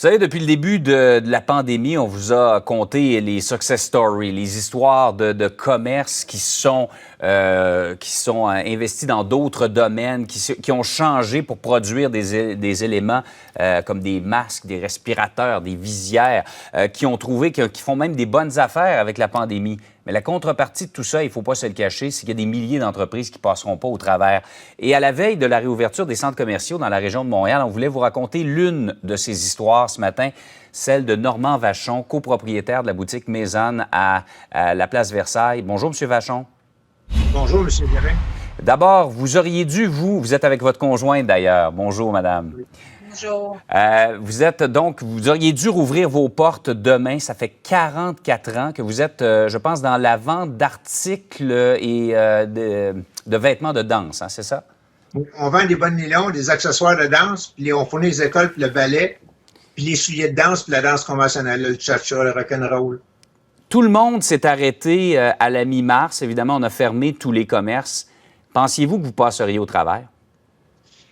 savez, depuis le début de la pandémie, on vous a conté les success stories, les histoires de commerces qui sont investis dans d'autres domaines, qui ont changé pour produire des éléments comme des masques, des respirateurs, des visières, qui ont trouvé, qui font même des bonnes affaires avec la pandémie. Mais la contrepartie de tout ça, il ne faut pas se le cacher, c'est qu'il y a des milliers d'entreprises qui ne passeront pas au travers. Et à la veille de la réouverture des centres commerciaux dans la région de Montréal, on voulait vous raconter l'une de ces histoires ce matin, celle de Normand Vachon, copropriétaire de la boutique Maisonne à la place Versailles. Bonjour, M. Vachon. Bonjour, M. Guérin. D'abord, vous auriez dû, vous êtes avec votre conjointe d'ailleurs. Bonjour, madame. Oui. Bonjour. Vous auriez dû rouvrir vos portes demain. Ça fait 44 ans que vous êtes, je pense, dans la vente d'articles et de vêtements de danse, hein, c'est ça? On vend des bonnes nylons, des accessoires de danse, puis on fournit les écoles, puis le ballet, puis les souliers de danse, puis la danse conventionnelle, le cha-cha, le rock'n'roll. Tout le monde s'est arrêté à la mi-mars. Évidemment, on a fermé tous les commerces. Pensiez-vous que vous passeriez au travers?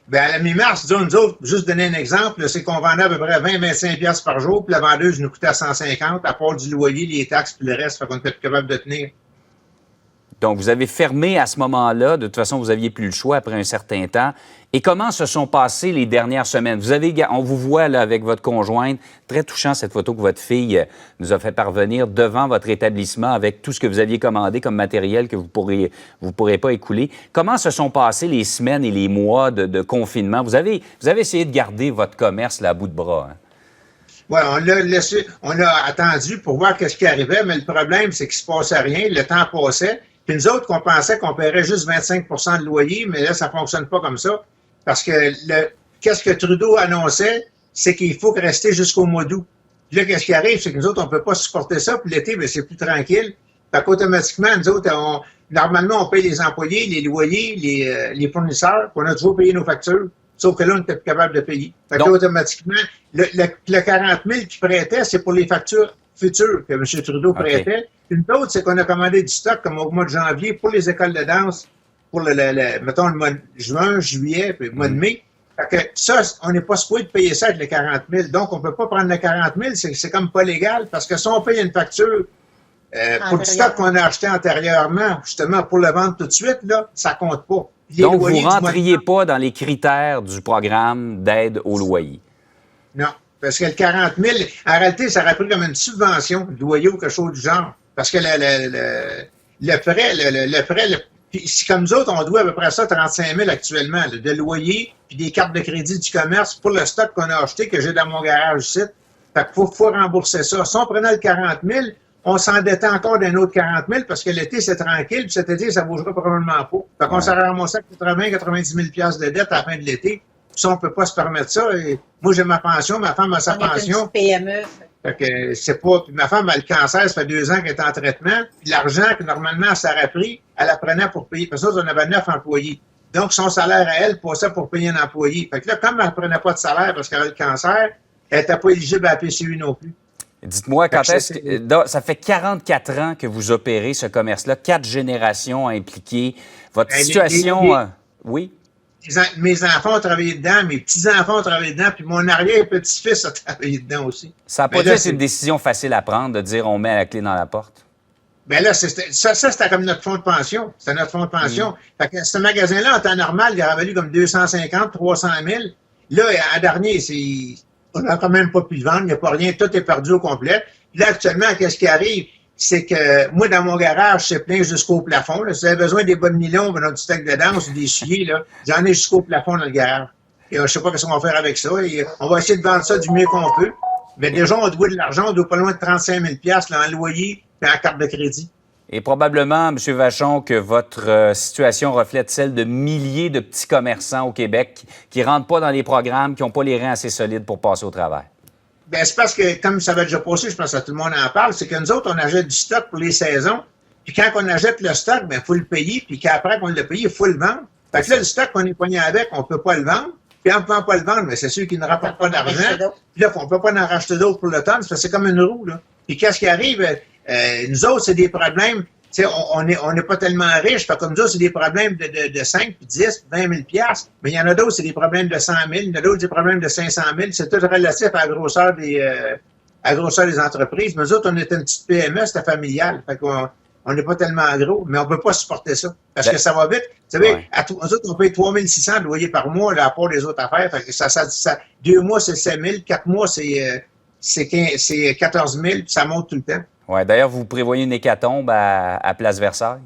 Bien, à la mi-mars, disons, nous autres, juste donner un exemple, c'est qu'on vendait à peu près 20-25$ par jour, puis la vendeuse nous coûtait 150, à part du loyer, les taxes, puis le reste, fait qu'on était plus capable de tenir. Donc, vous avez fermé à ce moment-là. De toute façon, vous n'aviez plus le choix après un certain temps. Et comment se sont passées les dernières semaines? On vous voit là avec votre conjointe. Très touchant, cette photo que votre fille nous a fait parvenir devant votre établissement avec tout ce que vous aviez commandé comme matériel que vous pourrez pas écouler. Comment se sont passées les semaines et les mois de confinement? Vous avez essayé de garder votre commerce là, à bout de bras, hein? Oui, on a attendu pour voir qu'est-ce qui arrivait, mais le problème, c'est qu'il se passait rien, le temps passait. Puis nous autres, qu'on pensait qu'on paierait juste 25% de loyer, mais là, ça fonctionne pas comme ça. Parce que qu'est-ce que Trudeau annonçait, c'est qu'il faut rester jusqu'au mois d'août. Puis là, qu'est-ce qui arrive, c'est que nous autres, on peut pas supporter ça. Puis l'été, bien, c'est plus tranquille. Fait qu'automatiquement, nous autres, normalement, on paye les employés, les loyers, les fournisseurs, puis on a toujours payé nos factures. Sauf que là, on n'était plus capable de payer. Fait que là, automatiquement, le 40 000 qu'il prêtait, c'est pour les factures futures que M. Trudeau prêtait. Une autre, c'est qu'on a commandé du stock comme au mois de janvier pour les écoles de danse, pour mettons, le mois de juin, juillet, puis le mois de mai. Fait que ça, on n'est pas supposé de payer ça avec les 40 000. Donc, on peut pas prendre les 40 000, c'est comme pas légal, parce que si on paye une facture pour du stock qu'on a acheté antérieurement, justement, pour le vendre tout de suite, là, ça compte pas. Donc, vous ne rentriez pas dans les critères du programme d'aide au loyer? Non, parce que le 40 000, en réalité, ça aurait pris comme une subvention de loyer ou quelque chose du genre. Parce que le prêt, puis si comme nous autres, on doit à peu près ça 35 000 actuellement, là, de loyer, puis des cartes de crédit du commerce pour le stock qu'on a acheté, que j'ai dans mon garage ici. Fait qu'il faut rembourser ça. Si on prenait le 40 000, on s'endettait encore d'un autre 40 000 parce que l'été, c'est tranquille, puis cet été, ça ne bougera probablement pas. Fait qu'on s'est ramassé à 80-90 000 de dette à la fin de l'été. Puis ça, on peut pas se permettre ça. Et moi, j'ai ma pension, ma femme a sa pension. PME. Fait que c'est pas. Puis ma femme a le cancer, ça fait 2 ans qu'elle est en traitement. Puis l'argent que normalement elle s'aurait pris, elle la prenait pour payer. Parce que ça, on avait 9 employés. Donc, son salaire à elle passait pour payer un employé. Fait que là, comme elle ne prenait pas de salaire parce qu'elle a le cancer, elle n'était pas éligible à la PCU non plus. Dites-moi, quand est-ce que... Ça fait 44 ans que vous opérez ce commerce-là, 4 générations impliquées. Votre situation... Oui? Mes enfants ont travaillé dedans, mes petits-enfants ont travaillé dedans, puis mon arrière-petit-fils a travaillé dedans aussi. Ça n'a pas dû être une décision facile à prendre de dire on met la clé dans la porte? Bien là, c'était comme notre fonds de pension. C'était notre fonds de pension. Fait que ce magasin-là, en temps normal, il aurait valu comme 250, 300 000. Là, en dernier, on n'a quand même pas pu le vendre, il n'y a pas rien, tout est perdu au complet. Puis là, actuellement, qu'est-ce qui arrive? C'est que moi, dans mon garage, c'est plein jusqu'au plafond. Là. Si vous avez besoin des bonnes nylons, du stock de danse ou des souliers, là, j'en ai jusqu'au plafond dans le garage. Et je sais pas ce qu'on va faire avec ça. Et on va essayer de vendre ça du mieux qu'on peut. Mais déjà, on doit de l'argent, on doit pas loin de 35 000 là, en loyer et en carte de crédit. Et probablement, M. Vachon, que votre situation reflète celle de milliers de petits commerçants au Québec qui ne rentrent pas dans les programmes, qui n'ont pas les reins assez solides pour passer au travers. Ben, c'est parce que, comme ça va déjà passé, je pense que tout le monde en parle, c'est que nous autres, on achète du stock pour les saisons. Puis quand on achète le stock, ben, faut le payer. Puis qu'après qu'on l'a payé, il faut le vendre. Fait que là, le stock qu'on est pogné avec, on peut pas le vendre. Puis en ne pouvant pas le vendre, mais c'est sûr qu'il ne rapporte pas d'argent. Puis là, on peut pas en racheter d'autres pour le temps. C'est comme une roue, là. Puis qu'est-ce qui arrive? Nous autres, c'est des problèmes sais, on n'est pas tellement riche. Comme ça, c'est des problèmes de 5, 10, 20 000 piastres. Mais il y en a d'autres, c'est des problèmes de 100 000. Il y en a d'autres, des problèmes de 500 000. C'est tout relatif à la grosseur des entreprises. Mais nous autres, on est une petite PME, c'était familial. Fait qu'on on n'est pas tellement gros, mais on peut pas supporter ça. Parce que ça va vite. Vous savez, nous autres, on paye 3 600 de loyer par mois, là, à part les autres affaires. Fait que ça 2 mois, c'est 7 000. 4 mois, c'est 14 000. Puis ça monte tout le temps. Oui. D'ailleurs, vous prévoyez une hécatombe à Place Versailles?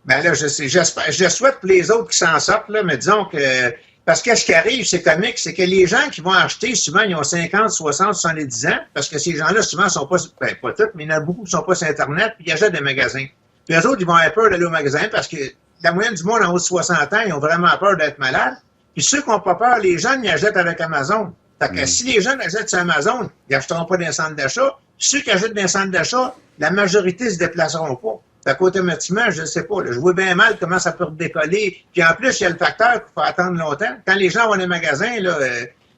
Ben là, je souhaite pour les autres qui s'en sortent, là, mais disons que... Parce que ce qui arrive, c'est comique, c'est que les gens qui vont acheter, souvent, ils ont 50, 60, 70 ans, parce que ces gens-là, souvent, sont pas... Ben, pas tous, mais il y en a beaucoup qui sont pas sur Internet, puis ils achètent des magasins. Puis les autres, ils vont avoir peur d'aller au magasin, parce que la moyenne du monde en haut de 60 ans, ils ont vraiment peur d'être malades. Puis ceux qui n'ont pas peur, les jeunes, ils achètent avec Amazon. Fait que si les jeunes achètent sur Amazon, ils n'achèteront pas dans les centres d'achat. Ceux qui achètent dans les centres d'achat, la majorité ne se déplaceront pas. Fait qu'automatiquement, je ne sais pas, là, je vois bien mal comment ça peut redécoller. Puis en plus, il y a le facteur qu'il faut attendre longtemps. Quand les gens vont dans les magasins, là,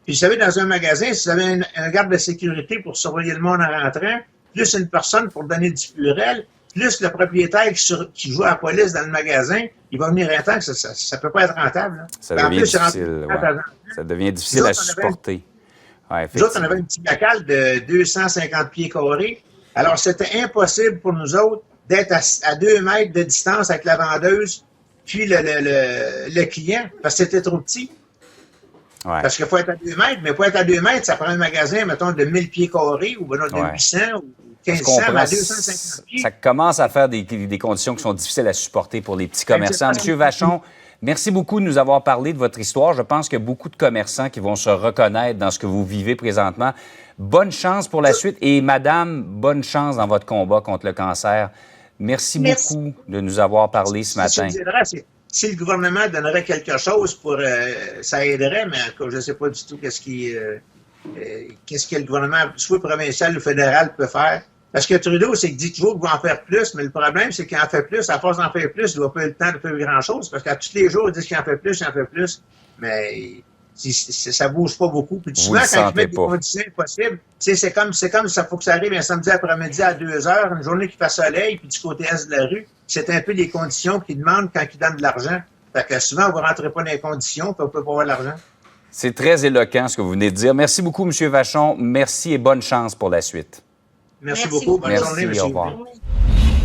puis vous savez, dans un magasin, si vous avez un garde de sécurité pour surveiller le monde en rentrant, plus une personne pour donner du purel, plus le propriétaire qui joue à la police dans le magasin, il va venir un temps que ça peut pas être rentable. Là. Ça devient difficile, ça devient difficile à supporter. Nous autres, on avait un petit local de 250 pieds carrés. Alors, c'était impossible pour nous autres d'être à 2 mètres de distance avec la vendeuse puis le client, parce que c'était trop petit. Ouais. Parce qu'il faut être à 2 mètres, mais pour être à 2 mètres, ça prend un magasin, mettons, de 1000 pieds carrés ou de 800 ou 1500, à 250 pieds. Ça commence à faire des conditions qui sont difficiles à supporter pour les petits commerçants. Monsieur Vachon, merci beaucoup de nous avoir parlé de votre histoire. Je pense qu'il y a beaucoup de commerçants qui vont se reconnaître dans ce que vous vivez présentement. Bonne chance pour la suite. Et madame, bonne chance dans votre combat contre le cancer. Merci beaucoup de nous avoir parlé ce matin. Si le gouvernement donnerait quelque chose pour... ça aiderait, mais je ne sais pas du tout qu'est-ce que le gouvernement, soit provincial ou fédéral, peut faire. Parce que Trudeau, c'est qu'il dit toujours qu'il va en faire plus, mais le problème, c'est qu'il en fait plus. À force d'en faire plus, il va pas eu le temps de faire grand-chose. Parce qu'à tous les jours, il dit qu'il en fait plus, il en fait plus. Mais ça bouge pas beaucoup. Puis souvent, quand ils mettent des conditions impossibles, c'est comme ça faut que ça arrive un samedi après-midi à 2 heures, une journée qui fait soleil, puis du côté est de la rue. C'est un peu les conditions qu'ils demandent quand ils donnent de l'argent. Fait que souvent, vous ne rentrez pas dans les conditions, puis on peut pas avoir l'argent. C'est très éloquent ce que vous venez de dire. Merci beaucoup, M. Vachon. Merci et bonne chance pour la suite. Merci beaucoup. Bonne journée, M. Au revoir.